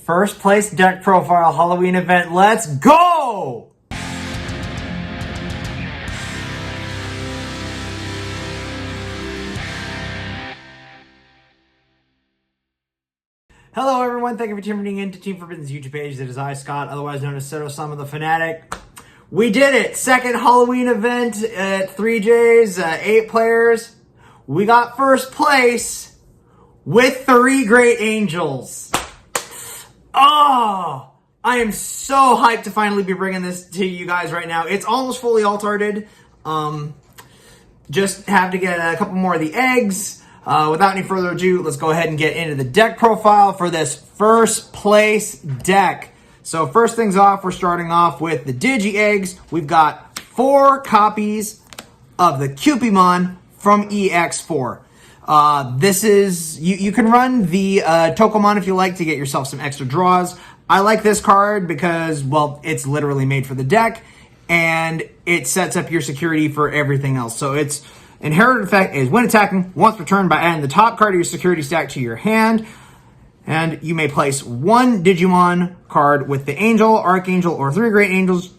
First place deck profile Halloween event. Let's go! Hello everyone, thank you for tuning in to Team Forbidden's YouTube page. It is I, Scott, otherwise known as Soto-sama the Fanatic. We did it! Second Halloween event at 3J's, 8 players. We got first place with 3 Great Angels. Oh, I am so hyped to finally be bringing this to you guys right now. It's almost fully altered. Just have to get a couple more of the eggs. Without any further ado, let's go ahead and get into the deck profile for this first place deck. So first things off, we're starting off with the Digi Eggs. We've got 4 copies of the Cupimon from EX4. This is, you can run the Tokomon if you like to get yourself some extra draws. I like this card because, well, it's literally made for the deck, and it sets up your security for everything else. So its inherited effect is when attacking, once per turn by adding the top card of your security stack to your hand, and you may place 1 Digimon card with the Angel, Archangel, or 3 Great Angels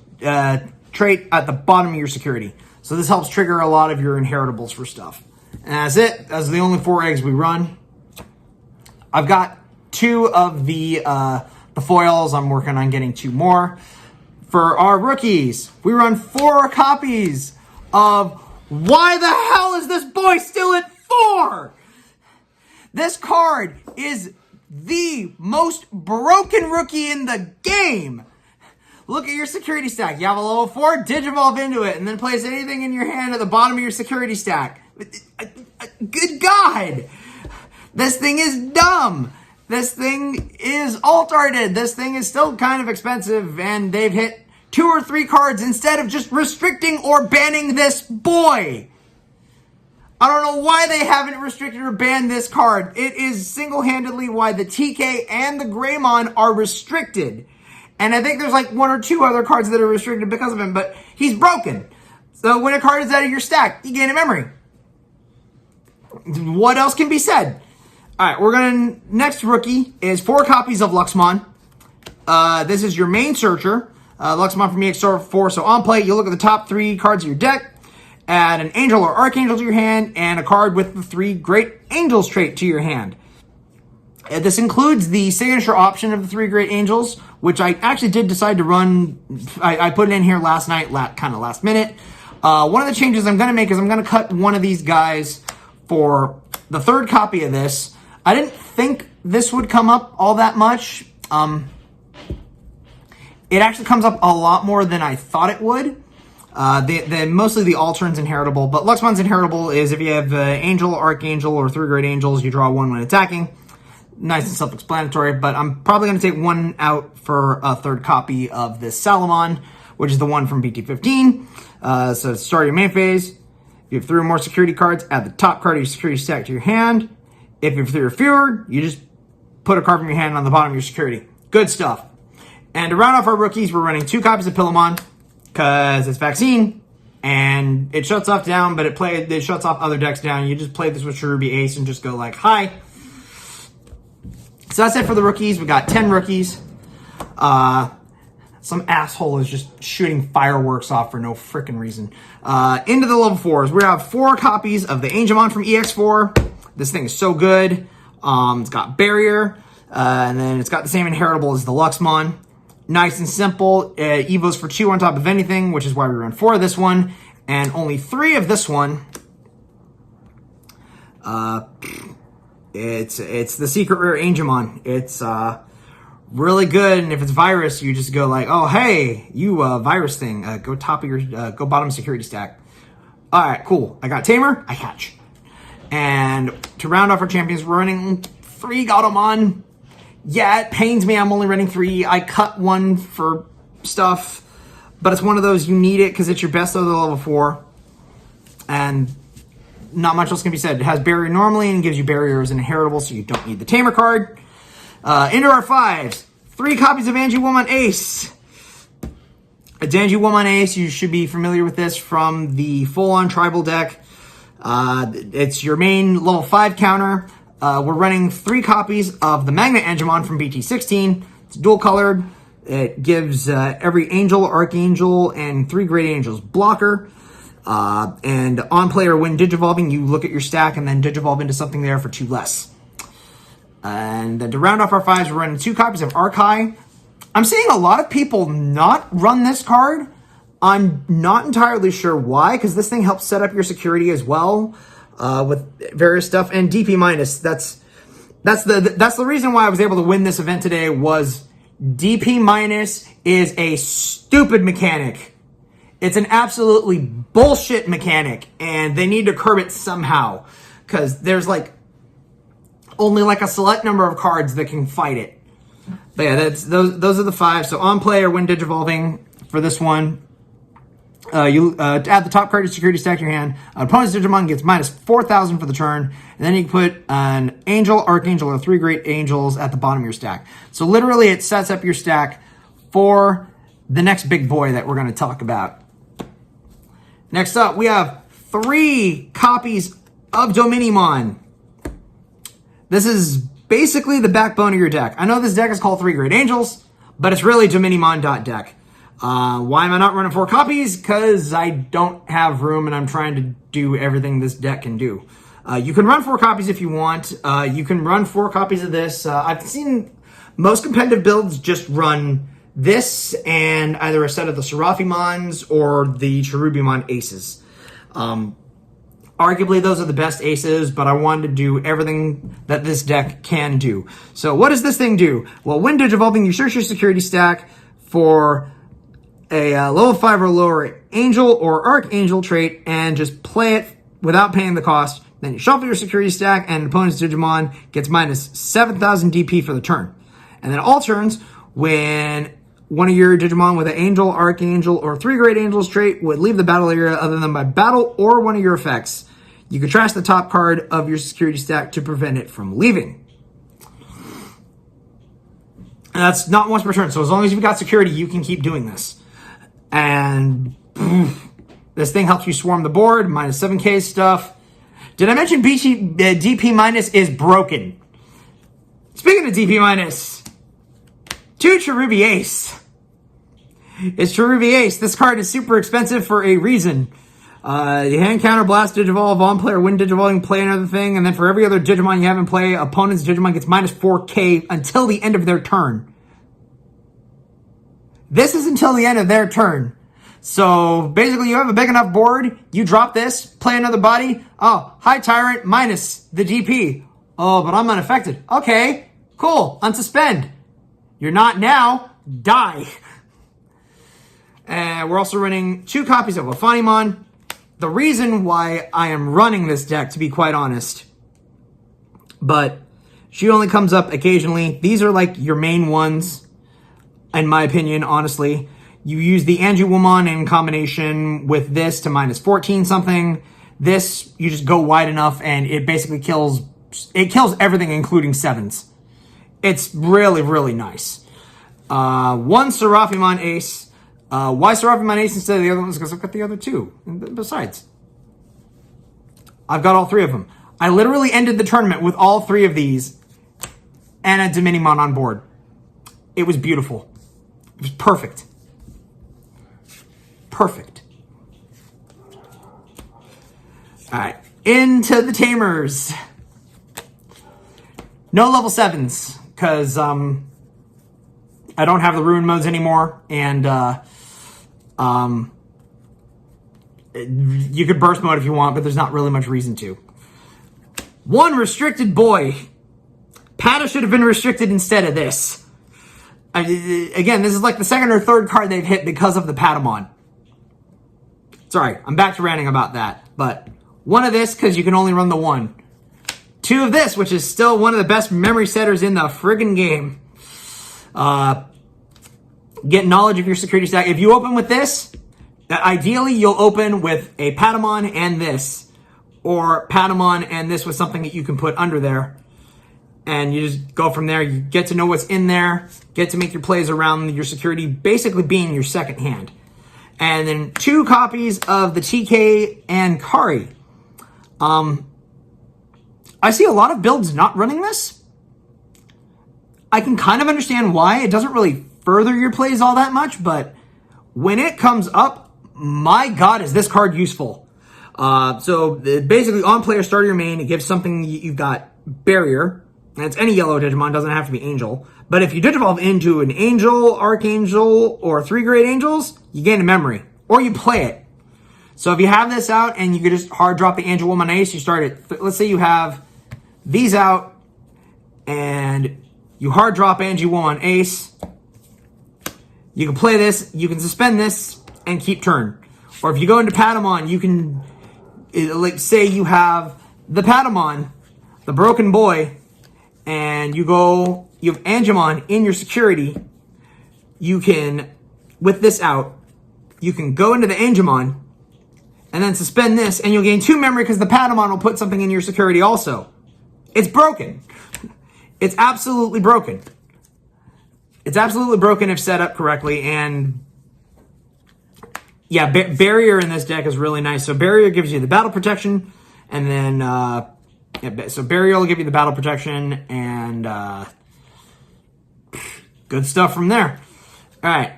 trait at the bottom of your security. So this helps trigger a lot of your inheritables for stuff. And that's it. That's the only 4 eggs we run. I've got 2 of the foils. I'm working on getting 2 more. For our rookies, we run 4 copies of Why the Hell Is This Boy Still at 4? This card is the most broken rookie in the game. Look at your security stack. You have a level 4, Digivolve into it, and then place anything in your hand at the bottom of your security stack. Good God! This thing is dumb. This thing is altered. This thing is still kind of expensive, and they've hit 2 or 3 cards instead of just restricting or banning this boy. I don't know why they haven't restricted or banned this card. It is single-handedly why the TK and the Greymon are restricted. And I think there's like 1 or 2 other cards that are restricted because of him, but he's broken. So when a card is out of your stack, you gain a memory. What else can be said? Alright, we're gonna, next rookie is 4 copies of Luxmon. This is your main searcher. Luxmon from EX4. So on play, you look at the top 3 cards of your deck, add an Angel or Archangel to your hand, and a card with the 3 Great Angels trait to your hand. This includes the signature option of the 3 Great Angels, which I actually did decide to run. I put it in here last night, kind of last minute. One of the changes I'm going to make is I'm going to cut one of these guys for the 3rd copy of this. I didn't think this would come up all that much. It actually comes up a lot more than I thought it would. Mostly the Altern's inheritable, but Luxmon's inheritable is if you have Angel, Archangel, or 3 Great Angels, you draw 1 when attacking. Nice and self-explanatory, but I'm probably going to take 1 out for a 3rd copy of this Salamon, which is the one from BT15. So to start your main phase, if you have 3 or more security cards, add the top card of your security stack to your hand. If you have 3 or fewer, you just put a card from your hand on the bottom of your security. Good stuff. And to round off our rookies, we're running 2 copies of Pillamon, because it's vaccine, and it shuts off down, but it shuts off other decks down. You just play this with Cherubi Ace and just go like, hi. So that's it for the rookies. We got 10 rookies. Some asshole is just shooting fireworks off for no freaking reason. Into the level 4s. We have 4 copies of the Angemon from EX4. This thing is so good. It's got Barrier, and then it's got the same inheritable as the Luxmon. Nice and simple. Evos for 2 on top of anything, which is why we run 4 of this one, and only 3 of this one. It's the secret rare Angemon. It's really good, and if it's virus, you just go like, oh hey, you virus thing, go top of your go bottom security stack. All right, cool. I got Tamer. I hatch. And to round off our champions, we're running 3 Gautomon. Yeah, it pains me I'm only running 3. I cut 1 for stuff, but it's one of those you need it because it's your best of the level 4. And not much else can be said. It has Barrier normally and gives you Barrier as an inheritable, so you don't need the Tamer card. Into our 5s. 3 copies of Angie Woman Ace. A Danji Woman Ace, you should be familiar with this from the full-on tribal deck. It's your main level 5 counter. We're running 3 copies of the Magnet Angemon from BT16. It's dual colored. It gives every angel, archangel, and 3 great angels blocker. And on play or when digivolving, you look at your stack and then digivolve into something there for 2 less. And then to round off our 5s, we're running 2 copies of Archai. I'm seeing a lot of people not run this card. I'm not entirely sure why, because this thing helps set up your security as well with various stuff. And DP minus, that's the reason why I was able to win this event today. Was DP minus is a stupid mechanic. It's an absolutely bullshit mechanic, and they need to curb it somehow, because there's like only like a select number of cards that can fight it. But yeah, those are the 5. So on play or when digivolving for this one, you add the top card to security stack to your hand. Opponent's Digimon gets minus 4,000 for the turn, and then you can put an angel, archangel, or 3 great angels at the bottom of your stack. So literally, it sets up your stack for the next big boy that we're going to talk about. Next up, we have 3 copies of Dominimon. This is basically the backbone of your deck. I know this deck is called 3 Great Angels, but it's really Dominimon.deck. Why am I not running 4 copies? Because I don't have room and I'm trying to do everything this deck can do. You can run 4 copies if you want. You can run 4 copies of this. I've seen most competitive builds just run this and either a set of the Seraphimons or the Cherubimon Aces. Arguably, those are the best aces, but I wanted to do everything that this deck can do. So what does this thing do? Well, when digivolving, you search your security stack for a level 5 or lower angel or archangel trait and just play it without paying the cost. Then you shuffle your security stack and opponent's Digimon gets minus 7,000 DP for the turn. And then all turns, when one of your Digimon with an angel, archangel, or 3 great angels trait would leave the battle area other than by battle or one of your effects, you can trash the top card of your security stack to prevent it from leaving. And that's not once per turn, so as long as you've got security, you can keep doing this. And this thing helps you swarm the board, minus 7k stuff. Did I mention DP minus is broken? Speaking of DP minus, 2 Cherubi Ace. It's Cherubi Ace. This card is super expensive for a reason. The hand counter, blast, digivolve, on play, or when digivolving, play another thing, and then for every other Digimon you have in play, opponent's Digimon gets minus 4k until the end of their turn. This is until the end of their turn. So basically, you have a big enough board, you drop this, play another body. Oh, hi Tyrant, minus the DP. Oh, but I'm unaffected. Okay, cool, unsuspend. You're not now, die. And we're also running 2 copies of Ophanimon. The reason why I am running this deck, to be quite honest, but she only comes up occasionally. These are like your main ones, in my opinion, honestly. You use the Anju-Woman in combination with this to minus 14 something. This, you just go wide enough and it basically kills everything, including 7s. It's really, really nice. 1 Seraphimon Ace. Why Seraphimon Ace instead of the other ones? Because I've got the other 2. Besides, I've got all 3 of them. I literally ended the tournament with all 3 of these and a Dominimon on board. It was beautiful. It was perfect. Perfect. All right, into the Tamers. No level 7s, because I don't have the Ruin modes anymore, and you could burst mode if you want, but there's not really much reason to. 1 restricted boy. Pata should have been restricted instead of this. Again, this is like the 2nd or 3rd card they've hit because of the Patamon. Sorry, I'm back to ranting about that. But 1 of this, because you can only run the 1. 2 of this, which is still one of the best memory setters in the friggin' game. Get knowledge of your security stack. If you open with this, ideally you'll open with a Patamon and this. Or Patamon and this with something that you can put under there. And you just go from there. You get to know what's in there. Get to make your plays around your security, basically being your second hand. And then 2 copies of the TK and Kari. I see a lot of builds not running this. I can kind of understand why. It doesn't really further your plays all that much, but when it comes up, my God, is this card useful. So basically on player start of your main, it gives something. You've got Barrier, and it's any yellow Digimon, doesn't have to be Angel. But if you Digivolve into an Angel, Archangel, or 3 Great Angels, you gain a memory, or you play it. So if you have this out and you could just hard drop the Angel Woman Ace, you start it. Let's say you have these out and you hard drop Angel Woman Ace. You can play this, you can suspend this, and keep turn. Or if you go into Patamon, you can, like, say you have the Patamon, the Broken Boy, and you have Angemon in your security. You can, with this out, you can go into the Angemon, and then suspend this, and you'll gain 2 memory because the Patamon will put something in your security also. It's broken. It's absolutely broken. It's absolutely broken if set up correctly, and yeah, Barrier in this deck is really nice. So Barrier gives you the battle protection, and then, so Barrier will give you the battle protection, and good stuff from there. All right.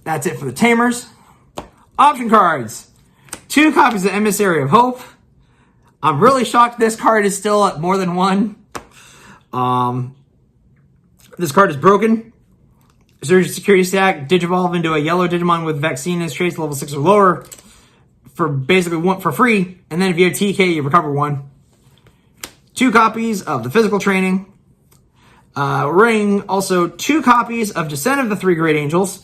That's it for the Tamers. Option cards. 2 copies of Emissary of Hope. I'm really shocked this card is still at more than 1. This card is broken. Search security stack. Digivolve into a yellow Digimon with vaccine as traits level 6 or lower for basically 1 for free. And then if you have TK, you recover 1. 2 copies of the physical training. Ring. Also 2 copies of Descent of the 3 Great Angels.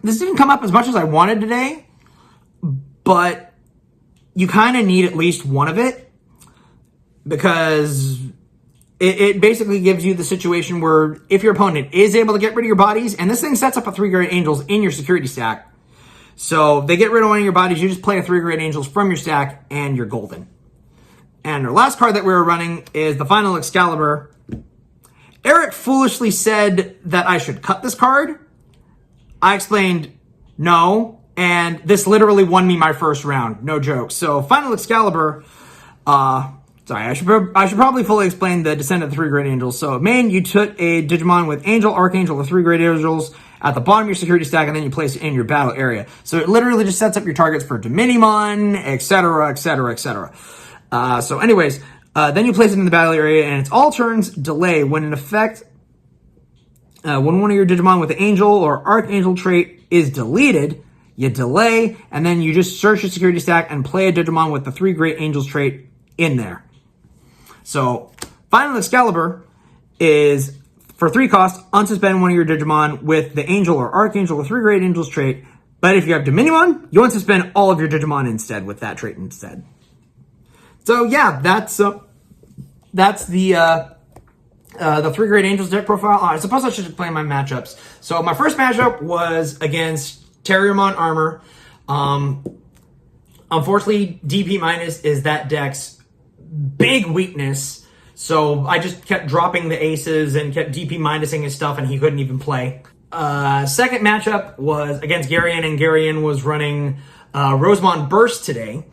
This didn't come up as much as I wanted today, but you kind of need at least one of it because it basically gives you the situation where if your opponent is able to get rid of your bodies, and this thing sets up a 3 Great Angels in your security stack. So they get rid of one of your bodies, you just play a 3 Great Angels from your stack, and you're golden. And our last card that we were running is the Final Excalibur. Eric foolishly said that I should cut this card. I explained no, and this literally won me my first round. No joke. So Final Excalibur, sorry, I should probably fully explain the Descent of the 3 Great Angels. So main, you took a Digimon with Angel, Archangel, or 3 Great Angels at the bottom of your security stack, and then you place it in your battle area. So it literally just sets up your targets for Dominimon, etc., etc., etc. So anyways, then you place it in the battle area, and it's all turns delay when in effect, when one of your Digimon with the Angel or Archangel trait is deleted, you delay, and then you just search your security stack and play a Digimon with the 3 Great Angels trait in there. So, Final Excalibur is, for 3 cost, unsuspend one of your Digimon with the Angel or Archangel or 3 Great Angels trait, but if you have Dominimon, you unsuspend all of your Digimon instead with that trait instead. So yeah, that's the 3 Great Angels deck profile. I suppose I should explain my matchups. So my first matchup was against Terriermon Armor. Unfortunately, DP minus is that deck's big weakness. So I just kept dropping the aces and kept DP minusing his stuff, and he couldn't even play. Second matchup was against Garion, and Garion was running Rosemon Burst today.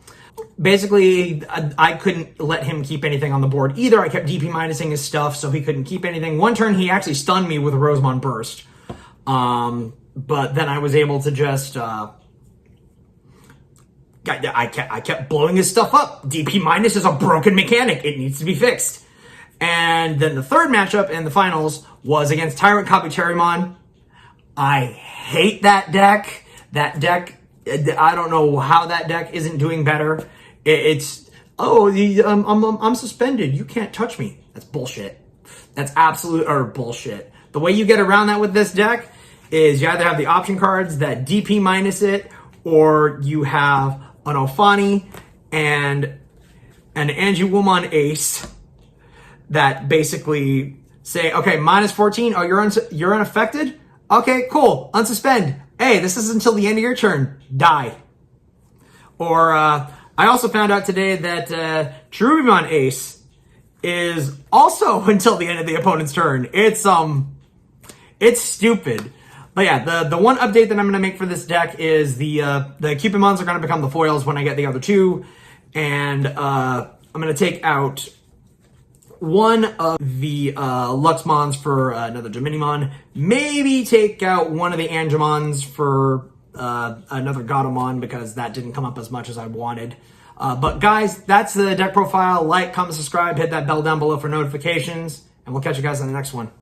Basically, I couldn't let him keep anything on the board either. I kept DP minusing his stuff, so he couldn't keep anything. One turn, he actually stunned me with a Rosemon Burst. But then I was able to just... I kept blowing his stuff up. DP minus is a broken mechanic. It needs to be fixed. And then the third matchup in the finals was against Tyrant Copy Cherrymon. I hate that deck. That deck, I don't know how that deck isn't doing better. I'm suspended. You can't touch me. That's bullshit. That's absolute bullshit. The way you get around that with this deck is you either have the option cards that DP minus it, or you have an Ophani and an Angiwoman Ace that basically say, okay, minus 14. Oh, you're unaffected? Okay, cool. Unsuspend. Hey, this is until the end of your turn. Die. Or I also found out today that Cherubimon Ace is also until the end of the opponent's turn. It's stupid. But yeah, the one update that I'm going to make for this deck is the Cupidmons are going to become the foils when I get the other 2. And I'm going to take out one of the Luxmons for another Dominimon. Maybe take out one of the Angemons for another Godamon, because that didn't come up as much as I wanted. But guys, that's the deck profile. Like, comment, subscribe, hit that bell down below for notifications, and we'll catch you guys on the next one.